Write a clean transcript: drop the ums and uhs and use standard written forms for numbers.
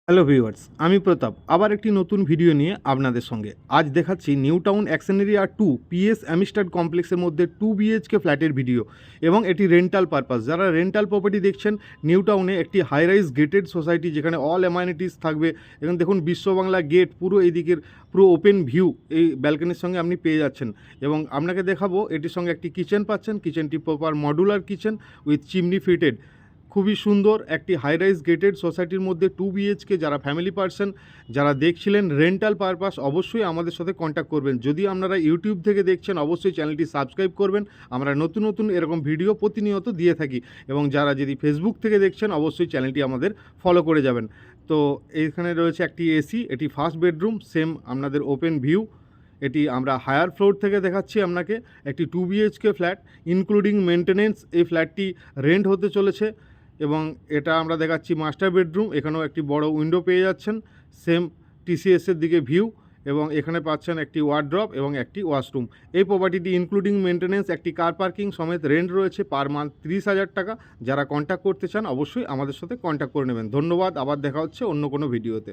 Hello viewers, আমি প্রতাপ আবার একটি নতুন ভিডিও নিয়ে আপনাদের সঙ্গে আজ দেখাচ্ছি new town action area 2 PS Amistar কমপ্লেক্সের মধ্যে 2 BHK ফ্ল্যাটের ভিডিও এবং এটি রেন্টাল পারপাস। যারা রেন্টাল প্রপার্টি দেখছেন, নিউ টাউনে একটি হাই রাইজ গেটেড সোসাইটি যেখানে অল অ্যামাইনিটিস থাকবে। এবং দেখুন, বিশ্ববাংলা গেট পুরো এইদিকের পুরো ওপেন ভিউ এই ব্যালকনির সঙ্গে আপনি পেয়ে যাচ্ছেন। এবং আপনাকে দেখাবো এটির সঙ্গে একটি কিচেন পাচ্ছেন। কিচেনটি proper modular kitchen with chimney fitted. খুবই সুন্দর একটি হাই রাইজ গেটেড সোসাইটির মধ্যে 2 BHK। যারা ফ্যামিলি পার্সন যারা দেখছিলেন রেন্টাল পারপাস, অবশ্যই আমাদের সাথে কন্ট্যাক্ট করবেন। যদি আপনারা ইউটিউব থেকে দেখছেন, অবশ্যই চ্যানেলটি সাবস্ক্রাইব করবেন। আমরা নতুন নতুন এরকম ভিডিও প্রতিনিয়ত দিয়ে থাকি। এবং যারা যদি ফেসবুক থেকে দেখছেন, অবশ্যই চ্যানেলটি আমাদের ফলো করে যাবেন। তো এইখানে রয়েছে একটি এসি, এটি ফার্স্ট বেডরুম, সেম আপনাদের ওপেন ভিউ। এটি আমরা হায়ার ফ্লোর থেকে দেখাচ্ছি আপনাকে। একটি 2 BHK ফ্ল্যাট ইনক্লুডিং মেনটেনেন্স এই ফ্ল্যাটটি রেন্ট হতে চলেছে। এবং এটা আমরা দেখাচ্ছি মাস্টার বেডরুম। এখানেও একটি বড় উইন্ডো পেয়ে যাচ্ছেন, সেম টিসিএসের দিকে ভিউ। এবং এখানে পাচ্ছেন একটি ওয়ার্ড্রপ এবং একটি ওয়াশরুম। এই প্রপার্টিটি ইনক্লুডিং মেনটেনেন্স একটি কার পার্কিং সমেত রেন্ট রয়েছে পার মান্থ 30,000 টাকা। যারা কন্ট্যাক্ট করতে চান, অবশ্যই আমাদের সাথে কন্ট্যাক্ট করে নেবেন। ধন্যবাদ, আবার দেখা হচ্ছে অন্য কোনো ভিডিওতে।